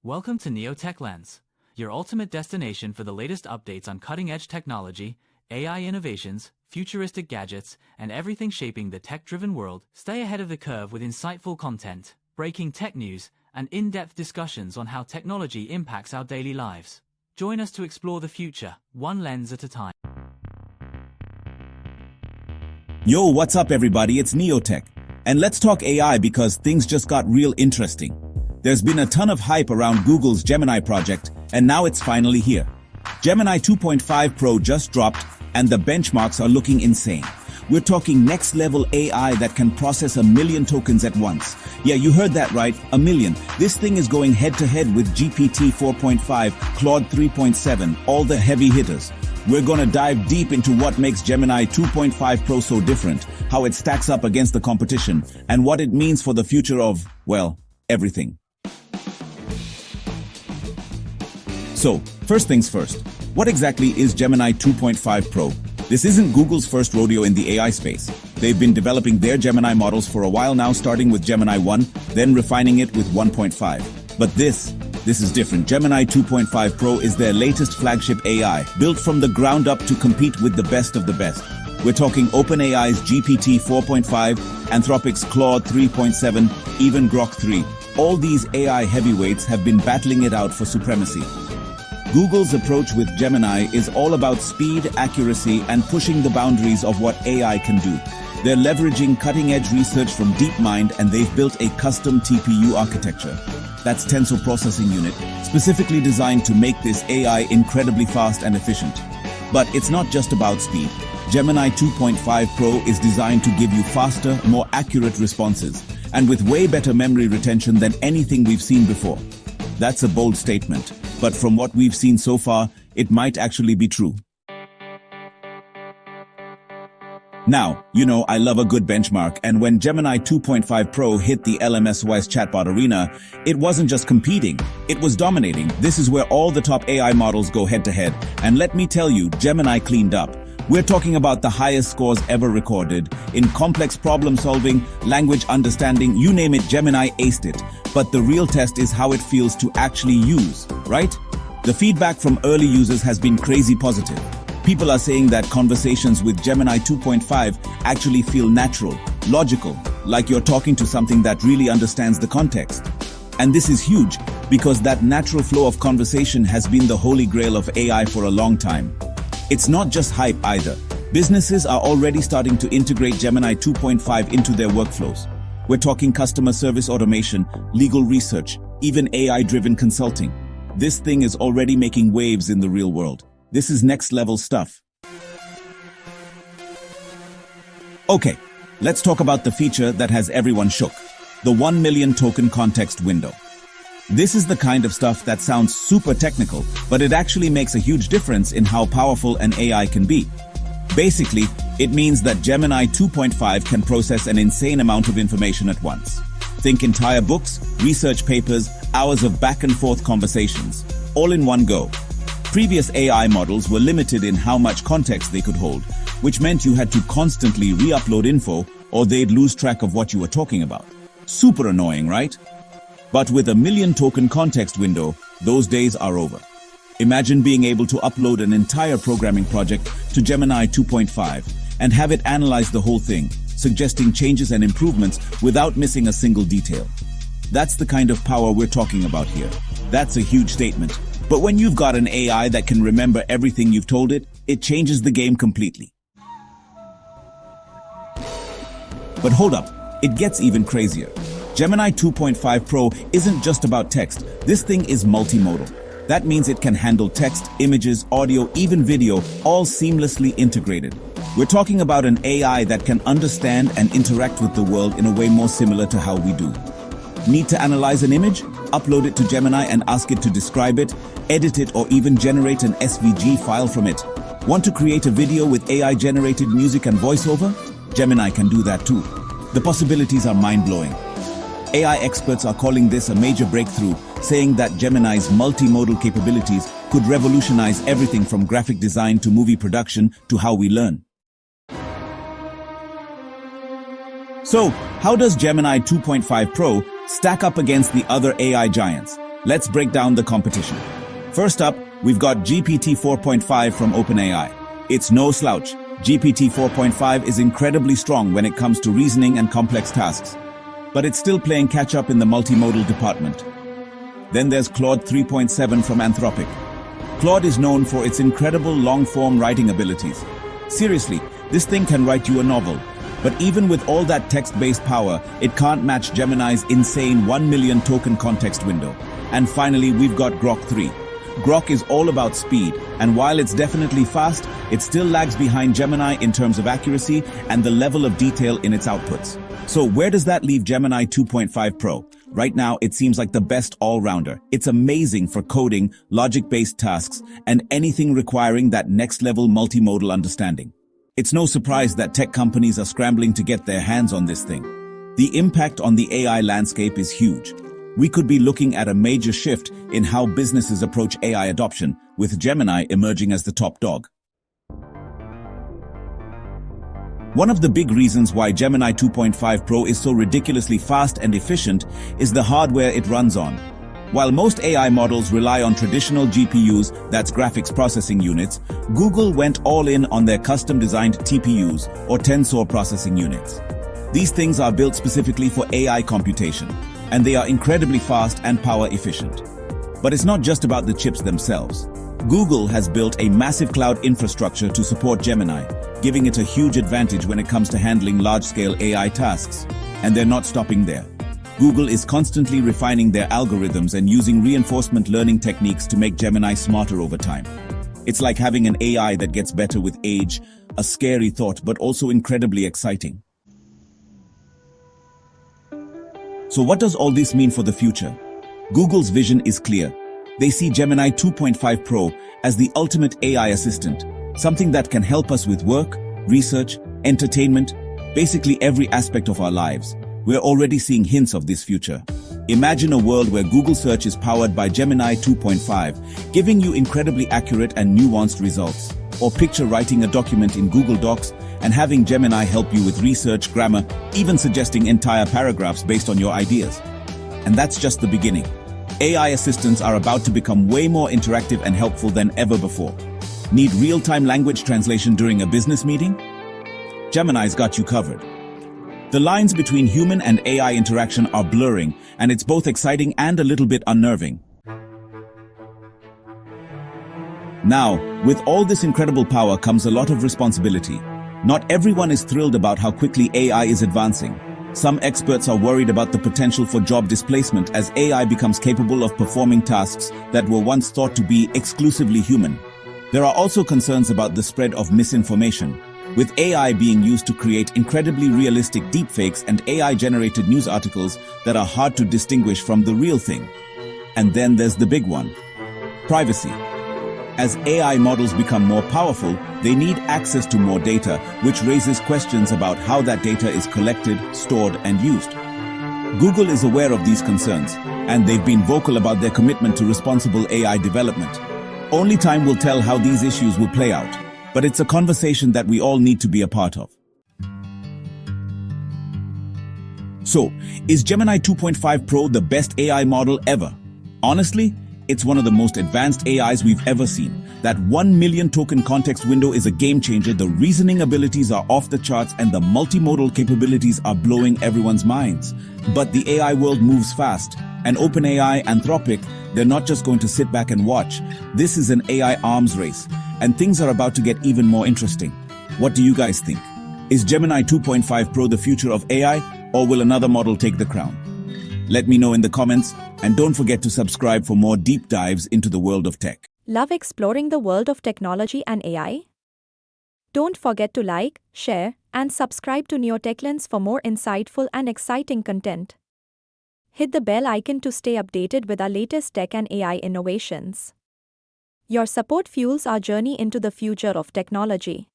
Welcome to NeoTech-Lens, your ultimate destination for the latest updates on cutting-edge technology, AI innovations, futuristic gadgets, and everything shaping the tech-driven world. Stay ahead of the curve with insightful content, breaking tech news, and in-depth discussions on how technology impacts our daily lives. Join us to explore the future, one lens at a time. Yo, what's up everybody? It's NeoTech. And let's talk AI because things just got real interesting. There's been a ton of hype around Google's Gemini project, and now it's finally here. Gemini 2.5 Pro just dropped, and the benchmarks are looking insane. We're talking next-level AI that can process 1 million tokens at once. Yeah, you heard that right, 1 million. This thing is going head-to-head with GPT 4.5, Claude 3.7, all the heavy hitters. We're gonna dive deep into what makes Gemini 2.5 Pro so different, how it stacks up against the competition, and what it means for the future of, well, everything. So, first things first, what exactly is Gemini 2.5 Pro? This isn't Google's first rodeo in the AI space. They've been developing their Gemini models for a while now, starting with Gemini 1, then refining it with 1.5. But this is different. Gemini 2.5 Pro is their latest flagship AI, built from the ground up to compete with the best of the best. We're talking OpenAI's GPT 4.5, Anthropic's Claude 3.7, even Grok 3. All these AI heavyweights have been battling it out for supremacy. Google's approach with Gemini is all about speed, accuracy, and pushing the boundaries of what AI can do. They're leveraging cutting-edge research from DeepMind, and they've built a custom TPU architecture. That's Tensor Processing Unit, specifically designed to make this AI incredibly fast and efficient. But it's not just about speed. Gemini 2.5 Pro is designed to give you faster, more accurate responses, and with way better memory retention than anything we've seen before. That's a bold statement, but from what we've seen so far, it might actually be true. Now, you know I love a good benchmark, and when Gemini 2.5 Pro hit the LMSOS chatbot arena, it wasn't just competing, it was dominating. This is where all the top AI models go head-to-head, and let me tell you, Gemini cleaned up. We're talking about the highest scores ever recorded. In complex problem-solving, language understanding, you name it, Gemini aced it. But the real test is how it feels to actually use, right? The feedback from early users has been crazy positive. People are saying that conversations with Gemini 2.5 actually feel natural, logical, like you're talking to something that really understands the context. And this is huge, because that natural flow of conversation has been the holy grail of AI for a long time. It's not just hype either. Businesses are already starting to integrate Gemini 2.5 into their workflows. We're talking customer service automation, legal research, even AI-driven consulting. This thing is already making waves in the real world. This is next-level stuff. Okay, let's talk about the feature that has everyone shook. The 1 million token context window. This is the kind of stuff that sounds super technical, but it actually makes a huge difference in how powerful an AI can be. Basically, it means that Gemini 2.5 can process an insane amount of information at once. Think entire books, research papers, hours of back-and-forth conversations, all in one go. Previous AI models were limited in how much context they could hold, which meant you had to constantly re-upload info or they'd lose track of what you were talking about. Super annoying, right? But with a 1 million token context window, those days are over. Imagine being able to upload an entire programming project to Gemini 2.5 and have it analyze the whole thing, suggesting changes and improvements without missing a single detail. That's the kind of power we're talking about here. That's a huge statement. But when you've got an AI that can remember everything you've told it, it changes the game completely. But hold up, it gets even crazier. Gemini 2.5 Pro isn't just about text. This thing is multimodal. That means it can handle text, images, audio, even video, all seamlessly integrated. We're talking about an AI that can understand and interact with the world in a way more similar to how we do. Need to analyze an image? Upload it to Gemini and ask it to describe it, edit it, or even generate an SVG file from it. Want to create a video with AI-generated music and voiceover? Gemini can do that too. The possibilities are mind-blowing. AI experts are calling this a major breakthrough, saying that Gemini's multimodal capabilities could revolutionize everything from graphic design to movie production to how we learn. So, how does Gemini 2.5 Pro stack up against the other AI giants? Let's break down the competition. First up, we've got GPT 4.5 from OpenAI. It's no slouch. GPT 4.5 is incredibly strong when it comes to reasoning and complex tasks, but it's still playing catch-up in the multimodal department. Then there's Claude 3.7 from Anthropic. Claude is known for its incredible long-form writing abilities. Seriously, this thing can write you a novel. But even with all that text-based power, it can't match Gemini's insane 1 million token context window. And finally, we've got Grok 3. Grok is all about speed, and while it's definitely fast, it still lags behind Gemini in terms of accuracy and the level of detail in its outputs. So where does that leave Gemini 2.5 Pro? Right now, it seems like the best all-rounder. It's amazing for coding, logic-based tasks, and anything requiring that next-level multimodal understanding. It's no surprise that tech companies are scrambling to get their hands on this thing. The impact on the AI landscape is huge. We could be looking at a major shift in how businesses approach AI adoption, with Gemini emerging as the top dog. One of the big reasons why Gemini 2.5 Pro is so ridiculously fast and efficient is the hardware it runs on. While most AI models rely on traditional GPUs, that's graphics processing units, Google went all in on their custom-designed TPUs, or tensor processing units. These things are built specifically for AI computation, and they are incredibly fast and power efficient. But it's not just about the chips themselves. Google has built a massive cloud infrastructure to support Gemini, giving it a huge advantage when it comes to handling large-scale AI tasks. And they're not stopping there. Google is constantly refining their algorithms and using reinforcement learning techniques to make Gemini smarter over time. It's like having an AI that gets better with age, a scary thought, but also incredibly exciting. So what does all this mean for the future? Google's vision is clear. They see Gemini 2.5 Pro as the ultimate AI assistant, something that can help us with work, research, entertainment, basically every aspect of our lives. We're already seeing hints of this future. Imagine a world where Google Search is powered by Gemini 2.5, giving you incredibly accurate and nuanced results. Or picture writing a document in Google Docs and having Gemini help you with research, grammar, even suggesting entire paragraphs based on your ideas. And that's just the beginning. AI assistants are about to become way more interactive and helpful than ever before. Need real-time language translation during a business meeting? Gemini's got you covered. The lines between human and AI interaction are blurring, and it's both exciting and a little bit unnerving. Now, with all this incredible power comes a lot of responsibility. Not everyone is thrilled about how quickly AI is advancing. Some experts are worried about the potential for job displacement as AI becomes capable of performing tasks that were once thought to be exclusively human. There are also concerns about the spread of misinformation, with AI being used to create incredibly realistic deepfakes and AI-generated news articles that are hard to distinguish from the real thing. And then there's the big one: privacy. As AI models become more powerful, they need access to more data, which raises questions about how that data is collected, stored, and used. Google is aware of these concerns, and they've been vocal about their commitment to responsible AI development. Only time will tell how these issues will play out, but it's a conversation that we all need to be a part of. So, is Gemini 2.5 Pro the best AI model ever? Honestly, it's one of the most advanced AIs we've ever seen. That 1 million token context window is a game changer. The reasoning abilities are off the charts and the multimodal capabilities are blowing everyone's minds. But the AI world moves fast. And OpenAI, Anthropic, they're not just going to sit back and watch. This is an AI arms race, and things are about to get even more interesting. What do you guys think? Is Gemini 2.5 Pro the future of AI, or will another model take the crown? Let me know in the comments, and don't forget to subscribe for more deep dives into the world of tech. Love exploring the world of technology and AI? Don't forget to like, share, and subscribe to NeoTech-Lens for more insightful and exciting content. Hit the bell icon to stay updated with our latest tech and AI innovations. Your support fuels our journey into the future of technology.